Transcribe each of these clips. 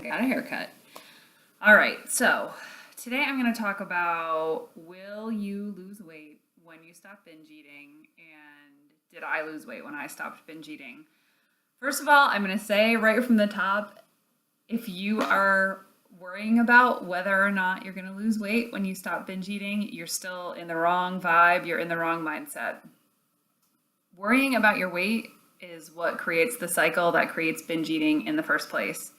Got a haircut. All right, so today I'm going to talk about will you lose weight when you stop binge eating, and did I lose weight when I stopped binge eating? First of all, I'm going to say right from the top, if you are worrying about whether or not you're going to lose weight when you stop binge eating, you're still in the wrong vibe, you're in the wrong mindset. Worrying about your weight is what creates the cycle that creates binge eating in the first place.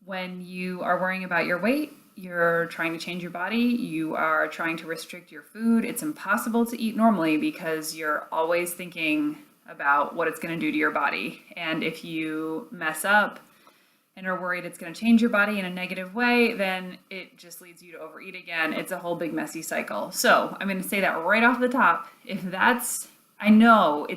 When you are worrying about your weight, you're trying to change your body, you are trying to restrict your food. It's impossible to eat normally because you're always thinking about what it's going to do to your body. And if you mess up and are worried it's going to change your body in a negative way, then it just leads you to overeat again. It's a whole big messy cycle. So I'm going to say that right off the top. If that's, I know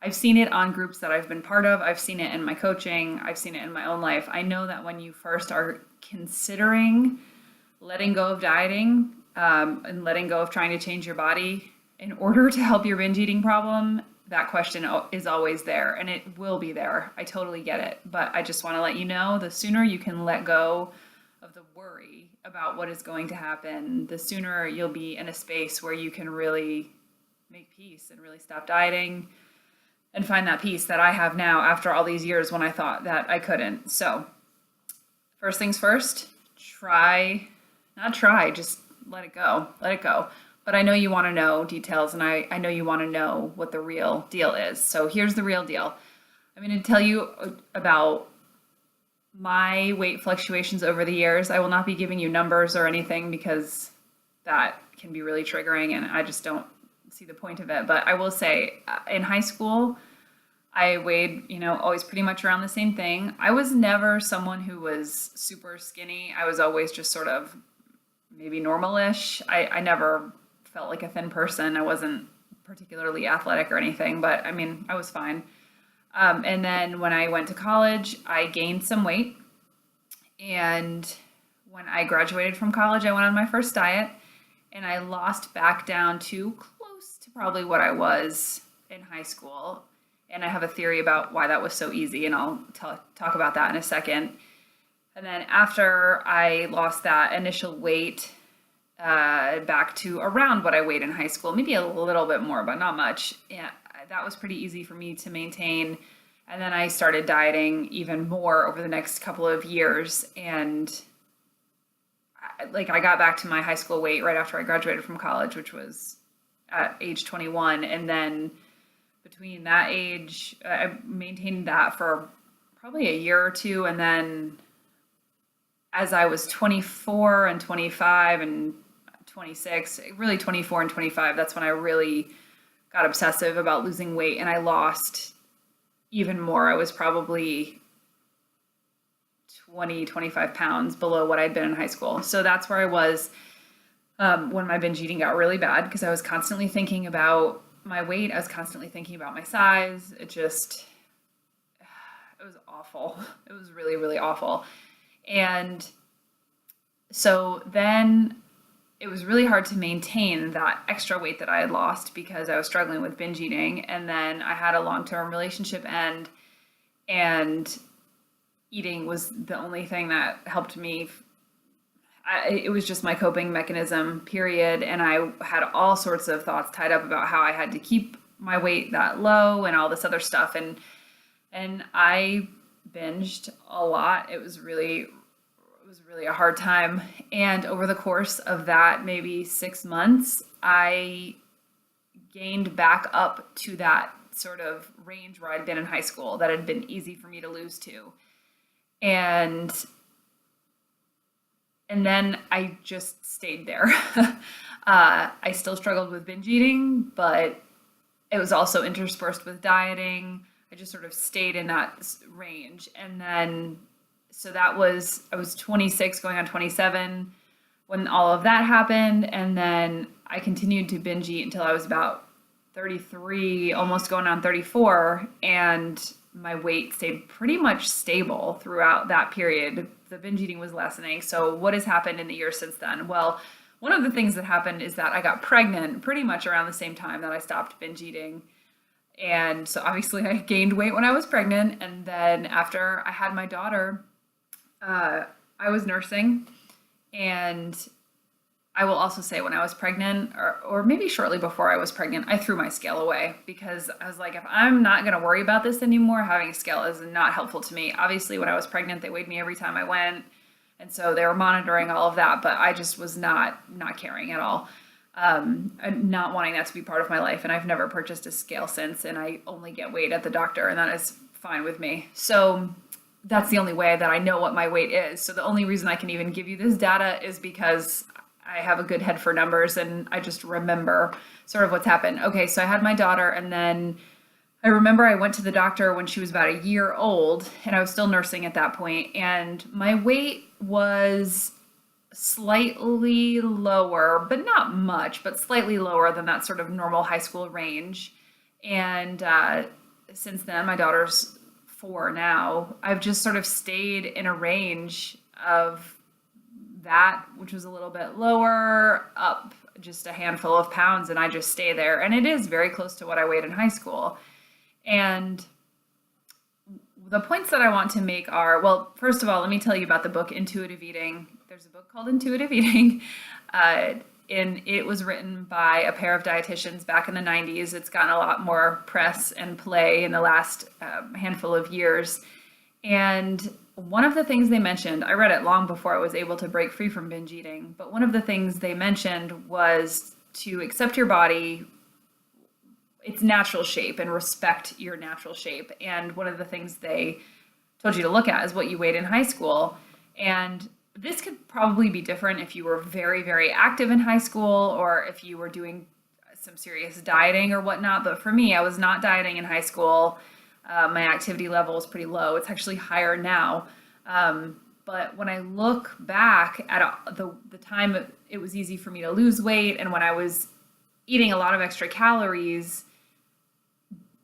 I've seen it on groups that I've been part of. I've seen it in my coaching. I've seen it in my own life. I know that when you first are considering letting go of dieting and letting go of trying to change your body in order to help your binge eating problem, that question is always there, and it will be there. I totally get it. But I just want to let you know, the sooner you can let go of the worry about what is going to happen, the sooner you'll be in a space where you can really make peace and really stop dieting and find that peace that I have now after all these years when I thought that I couldn't. So first things first, just let it go. Let it go. But I know you want to know details, and I know you want to know what the real deal is. So here's the real deal. I'm going to tell you about my weight fluctuations over the years. I will not be giving you numbers or anything because that can be really triggering, and I just don't see the point of it. But I will say in high school, I weighed, always pretty much around the same thing. I was never someone who was super skinny. I was always just sort of maybe normal-ish. I never felt like a thin person. I wasn't particularly athletic or anything, but I was fine. And then when I went to college, I gained some weight. And when I graduated from college, I went on my first diet, and I lost back down to close to probably what I was in high school. And I have a theory about why that was so easy, and I'll talk about that in a second. And then after I lost that initial weight back to around what I weighed in high school, maybe a little bit more, but not much, yeah, that was pretty easy for me to maintain. And then I started dieting even more over the next couple of years, and I got back to my high school weight right after I graduated from college, which was at age 21. And then between that age, I maintained that for probably a year or two. And then as I was 24 and 25 and 26, really 24 and 25, that's when I really got obsessive about losing weight. And I lost even more. I was probably 25 pounds below what I'd been in high school. So that's where I was when my binge eating got really bad, because I was constantly thinking about my weight. I was constantly thinking about my size. It was awful. It was really, really awful. And so then it was really hard to maintain that extra weight that I had lost because I was struggling with binge eating. And then I had a long-term relationship end, and eating was the only thing that helped me. It was just my coping mechanism, period. And I had all sorts of thoughts tied up about how I had to keep my weight that low and all this other stuff. And I binged a lot. It was really a hard time. And over the course of that, maybe 6 months, I gained back up to that sort of range where I'd been in high school that had been easy for me to lose to. And then I just stayed there. I still struggled with binge eating, but it was also interspersed with dieting. I just sort of stayed in that range. And then, so I was 26 going on 27 when all of that happened. And then I continued to binge eat until I was about 33, almost going on 34. And my weight stayed pretty much stable throughout that period. The binge eating was lessening. So what has happened in the years since then? Well, one of the things that happened is that I got pregnant pretty much around the same time that I stopped binge eating. And so obviously I gained weight when I was pregnant. And then after I had my daughter, I was nursing. And I will also say when I was pregnant, or maybe shortly before I was pregnant, I threw my scale away because I was like, if I'm not going to worry about this anymore, having a scale is not helpful to me. Obviously, when I was pregnant, they weighed me every time I went. And so they were monitoring all of that, but I just was not caring at all. Not wanting that to be part of my life. And I've never purchased a scale since, and I only get weighed at the doctor, and that is fine with me. So that's the only way that I know what my weight is. So the only reason I can even give you this data is because I have a good head for numbers and I just remember sort of what's happened. Okay, so I had my daughter, and then I remember I went to the doctor when she was about a year old, and I was still nursing at that point, and my weight was slightly lower, but not much, but slightly lower than that sort of normal high school range. And since then, my daughter's 4 now, I've just sort of stayed in a range of that, which was a little bit lower, up just a handful of pounds, and I just stay there. And it is very close to what I weighed in high school. And the points that I want to make are, well, first of all, let me tell you about the book Intuitive Eating. There's a book called Intuitive Eating, and it was written by a pair of dietitians back in the 90s. It's gotten a lot more press and play in the last handful of years. And one of the things they mentioned, I read it long before I was able to break free from binge eating, but one of the things they mentioned was to accept your body, its natural shape, and respect your natural shape. And one of the things they told you to look at is what you weighed in high school. And this could probably be different if you were very, very active in high school or if you were doing some serious dieting or whatnot. But for me, I was not dieting in high school. My activity level is pretty low. It's actually higher now. But when I look back at the time it was easy for me to lose weight, and when I was eating a lot of extra calories,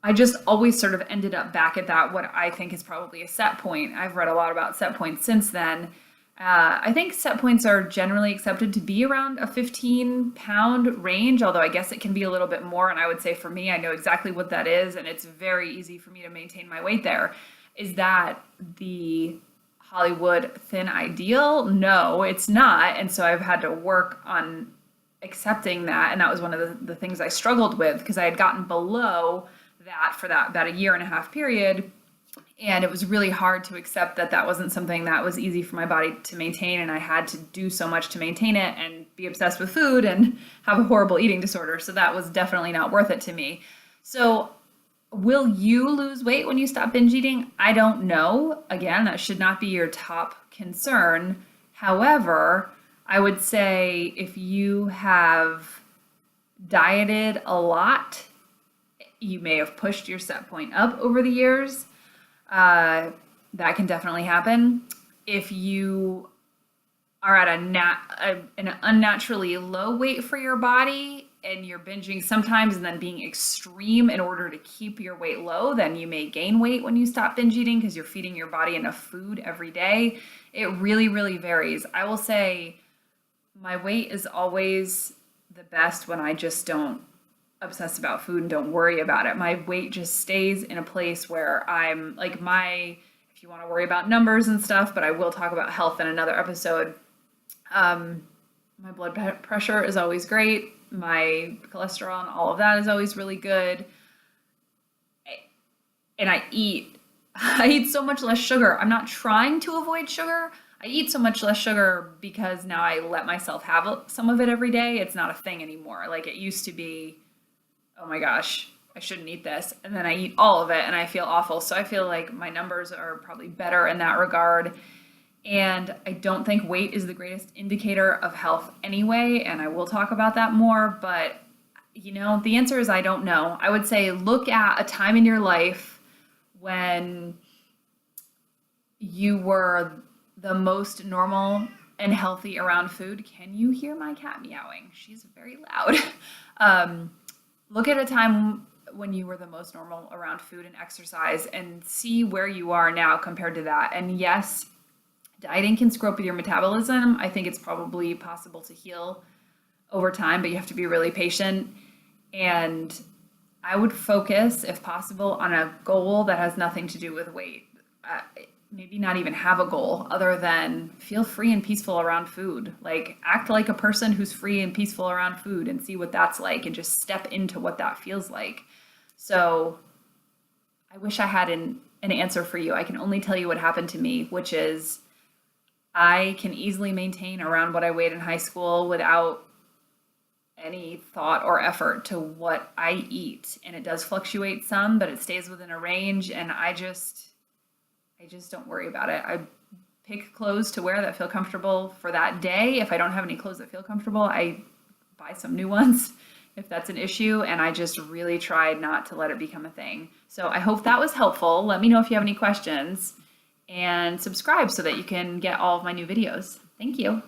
I just always sort of ended up back at that, what I think is probably a set point. I've read a lot about set points since then. I think set points are generally accepted to be around a 15-pound range, although I guess it can be a little bit more. And I would say for me, I know exactly what that is, and it's very easy for me to maintain my weight there. Is that the Hollywood thin ideal? No, it's not. And so I've had to work on accepting that. And that was one of the things I struggled with, because I had gotten below that for that about a year and a half period. And it was really hard to accept that that wasn't something that was easy for my body to maintain. And I had to do so much to maintain it and be obsessed with food and have a horrible eating disorder. So that was definitely not worth it to me. So will you lose weight when you stop binge eating? I don't know. Again, that should not be your top concern. However, I would say if you have dieted a lot, you may have pushed your set point up over the years. That can definitely happen. If you are at an unnaturally low weight for your body and you're binging sometimes and then being extreme in order to keep your weight low, then you may gain weight when you stop binge eating because you're feeding your body enough food every day. It really, really varies. I will say my weight is always the best when I just don't obsess about food and don't worry about it. My weight just stays in a place where I'm like if you want to worry about numbers and stuff, but I will talk about health in another episode. My blood pressure is always great. My cholesterol and all of that is always really good. And I eat so much less sugar. I'm not trying to avoid sugar. I eat so much less sugar because now I let myself have some of it every day. It's not a thing anymore. Like it used to be, oh my gosh, I shouldn't eat this. And then I eat all of it and I feel awful. So I feel like my numbers are probably better in that regard. And I don't think weight is the greatest indicator of health anyway. And I will talk about that more. But, the answer is I don't know. I would say look at a time in your life when you were the most normal and healthy around food. Can you hear my cat meowing? She's very loud. Look at a time when you were the most normal around food and exercise and see where you are now compared to that. And yes, dieting can screw up with your metabolism. I think it's probably possible to heal over time, but you have to be really patient. And I would focus, if possible, on a goal that has nothing to do with weight. Uh, Maybe not even have a goal other than feel free and peaceful around food. Like, act like a person who's free and peaceful around food and see what that's like and just step into what that feels like. So, I wish I had an answer for you. I can only tell you what happened to me, which is I can easily maintain around what I weighed in high school without any thought or effort to what I eat. And it does fluctuate some, but it stays within a range. And I just don't worry about it. I pick clothes to wear that feel comfortable for that day. If I don't have any clothes that feel comfortable, I buy some new ones if that's an issue. And I just really tried not to let it become a thing. So I hope that was helpful. Let me know if you have any questions and subscribe so that you can get all of my new videos. Thank you.